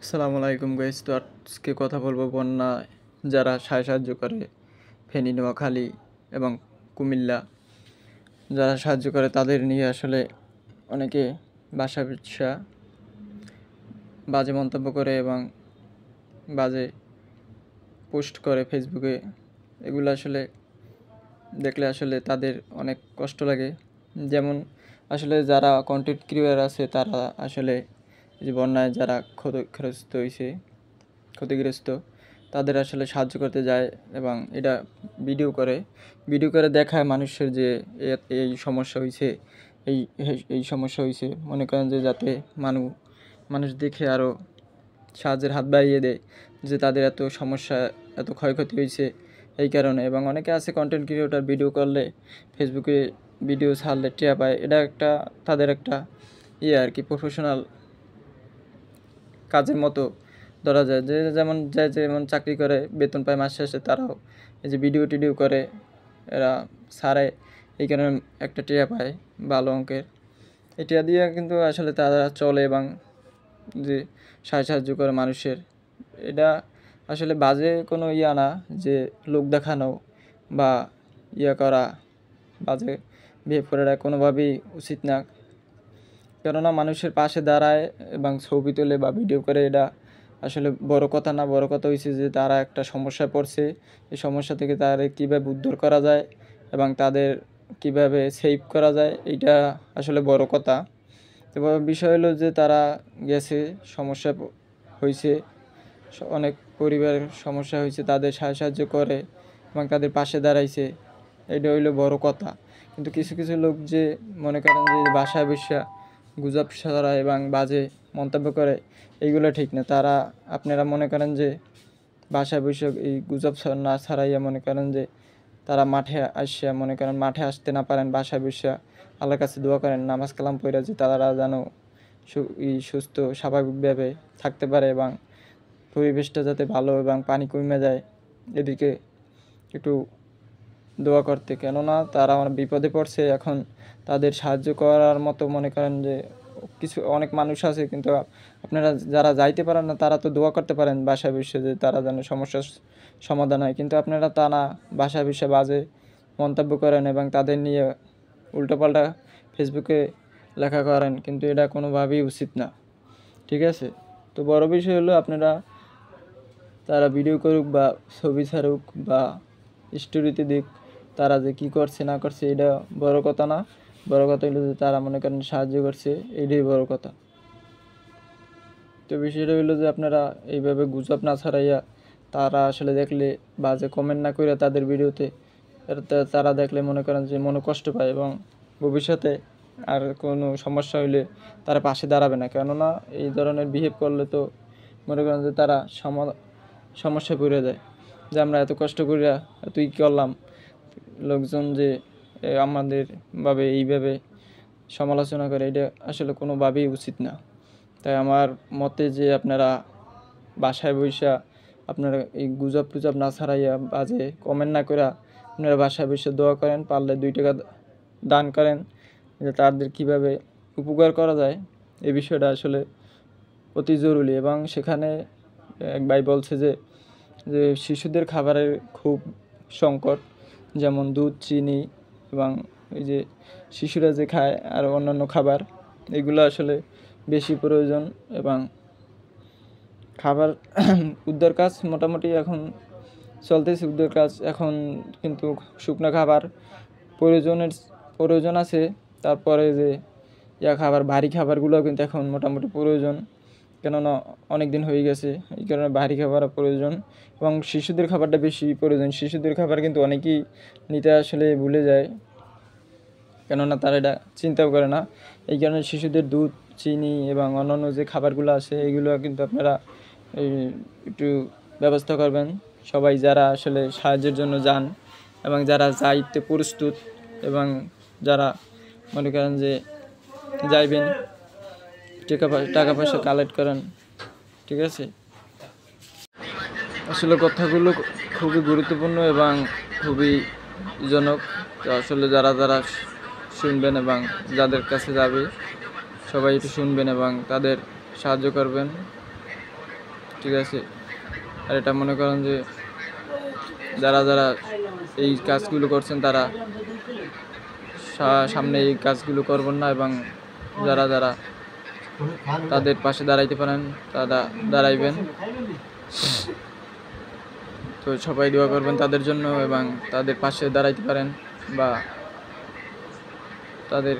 আসসালামু আলাইকুম গাইস। তো আজকে কথা বলবো বন্যা যারা সাহায্য করে ফেনী, নোয়াখালী এবং কুমিল্লা যারা সাহায্য করে তাদের নিয়ে আসলে অনেকে ভাষা বাজে মন্তব্য করে এবং বাজে পোস্ট করে ফেসবুকে। এগুলো আসলে দেখলে আসলে তাদের অনেক কষ্ট লাগে। যেমন আসলে যারা কন্টেন্ট ক্রিয়েটর আছে তারা আসলে যে বন্যায় যারা ক্ষতিগ্রস্ত তাদের আসলে সাহায্য করতে যায় এবং এটা ভিডিও করে দেখায় মানুষের যে এই সমস্যা হয়েছে, এই এই সমস্যা হয়েছে, মনে করেন যে যাতে মানুষ দেখে আরও সাহায্যের হাত বাড়িয়ে দেয় যে তাদের এত সমস্যা, এত ক্ষয়ক্ষতি হয়েছে এই কারণে। এবং অনেকে আছে কন্টেন্ট ক্রিয়েটর, ভিডিও করলে ফেসবুকে ভিডিও ছাড়লে টিয়া পায়, এটা একটা তাদের একটা আর কি প্রফেশনাল কাজের মতো ধরা যায়। যেমন চাকরি করে বেতন পায় মাস শেষে, তারাও এই যে ভিডিও করে এরা ছাড়ে, এই কারণে একটা টিয়া পায় ভালো অঙ্কের। এই টিয়া দিয়ে কিন্তু আসলে তারা চলে এবং যে সাহায্য করে মানুষের। এটা আসলে বাজে কোনো না যে লোক দেখানো বা করা, বাজে বিহেভ করাটা কোনোভাবেই উচিত না। কেননা মানুষের পাশে দাঁড়ায় এবং ছবি তোলে বা ভিডিও করে, এটা আসলে বড় কথা না। বড় কথা হয়েছে যে তারা একটা সমস্যায় পড়ছে, এই সমস্যা থেকে তাদের কীভাবে উদ্ধার করা যায় এবং তাদের কিভাবে সেভ করা যায়, এইটা আসলে বড় কথা। তো বিষয় হলো যে তারা গেছে, সমস্যা হয়েছে, অনেক পরিবারের সমস্যা হয়েছে, তাদের সাহায্য করে এবং তাদের পাশে দাঁড়াইছে, এটা হইলো বড় কথা। কিন্তু কিছু কিছু লোক যে মনে করেন যে বাসায় বসে গুজব ছড়ায় এবং বাজে মন্তব্য করে, এইগুলো ঠিক না। আপনারা মনে করেন যে বাসায় বসে এই গুজব না ছড়াইয়া মনে করেন যে তারা মাঠে আসতে না পারেন, বাসায় বসে আল্লাহর কাছে দোয়া করেন, নামাজ কালাম পড়ে যে তারা যেন সুস্থ স্বাভাবিকভাবে থাকতে পারে এবং পরিবেশটা যাতে ভালো এবং পানি কমে যায়, এদিকে একটু দোয়া করতে। কেননা তারা অনেক বিপদে পড়ছে, এখন তাদের সাহায্য করার মতো মনে করেন যে অনেক মানুষ আছে, কিন্তু আপনারা যারা যাইতে পারেন না তারা তো দোয়া করতে পারেন বাসায় বসে যে তারা যেন সমস্যার সমাধান হয়। কিন্তু আপনারা তা না, বাসায় বসে বাজে মন্তব্য করেন এবং তাদের নিয়ে উল্টোপাল্টা ফেসবুকে লেখা করেন, কিন্তু এটা কোনোভাবেই উচিত না। ঠিক আছে? তো বড় বিষয় হলো আপনারা, তারা ভিডিও করুক বা ছবি ছাড়ুক বা স্টোরিতে দিক, তারা যে কী করছে না করছে এটা বড় কথা না। বড় কথা হলো যে তারা মনে করেন সাহায্য করছে, এইটাই বড় কথা। তো বিষয়টা হলো যে আপনারা এইভাবে গুজব না ছড়াইয়া, তারা আসলে দেখলে বাজে কমেন্ট না করে তাদের ভিডিওতে, তারা দেখলে মনে করেন যে মনে কষ্ট পায় এবং ভবিষ্যতে আর কোনো সমস্যা হইলে তারা পাশে দাঁড়াবে না। কেননা এই ধরনের বিহেভ করলে তো মনে করেন যে তারা সমস্যায় পড়ে যায় যে আমরা এত কষ্ট করিয়া তুই করলাম, লোকজন যে আমাদের এইভাবে সমালোচনা করে, এটা আসলে কোনোভাবেই উচিত না। তাই আমার মতে যে আপনারা বাসায় বসে আপনারা এই গুজব টুজব না ছাড়াইয়া, বাজে কমেন্ট না করে আপনারা বাসায় বসে দোয়া করেন, পারলে 2 টাকা দান করেন, যে তাদের কীভাবে উপকার করা যায় এই বিষয়টা আসলে অতি জরুরি। এবং সেখানে এক ভাই বলছে যে শিশুদের খাবারের খুব সংকট, যেমন দুধ, চিনি এবং এই যে শিশুরা যে খায় আর অন্যান্য খাবার, এগুলো আসলে বেশি প্রয়োজন। এবং খাবার উদ্ধার কাজ মোটামুটি এখন চলতেছে, উদ্ধার কাজ এখন, কিন্তু শুকনো খাবার প্রয়োজন আছে। তারপরে যে খাবার, ভারী খাবারগুলো কিন্তু এখন মোটামুটি প্রয়োজন, কেননা অনেক দিন হয়ে গেছে, এই কারণে ভারী খাবার প্রয়োজন। এবং শিশুদের খাবারটা বেশি প্রয়োজন। শিশুদের খাবার কিন্তু অনেকেই নিতে আসলে ভুলে যায়, কেননা তারা এটা চিন্তাও করে না। এই কারণে শিশুদের দুধ, চিনি এবং অন্যান্য যে খাবারগুলো আছে এগুলো কিন্তু আপনারা একটু ব্যবস্থা করবেন। সবাই যারা আসলে সাহায্যের জন্য যান এবং যারা যাইতে প্রস্তুত এবং যারা মনে করেন যে যাইবেন, টাকা পয়সা কালেক্ট করেন। ঠিক আছে? আসলে কথাগুলো খুবই গুরুত্বপূর্ণ এবং খুবই জনক। তো আসলে যারা শুনবেন এবং যাদের কাছে যাবে সবাই একটু শুনবেন এবং তাদের সাহায্য করবেন। ঠিক আছে। আর এটা মনে করেন যে যারা যারা এই কাজগুলো করছেন তারা সামনে এই কাজগুলো করবেন না, এবং যারা যারা তাদের পাশে দাঁড়াইতে পারেন তারা দাঁড়াইবেন। তো সবাই দোয়া করবেন তাদের জন্য এবং তাদের পাশে দাঁড়াইতে পারেন বা তাদের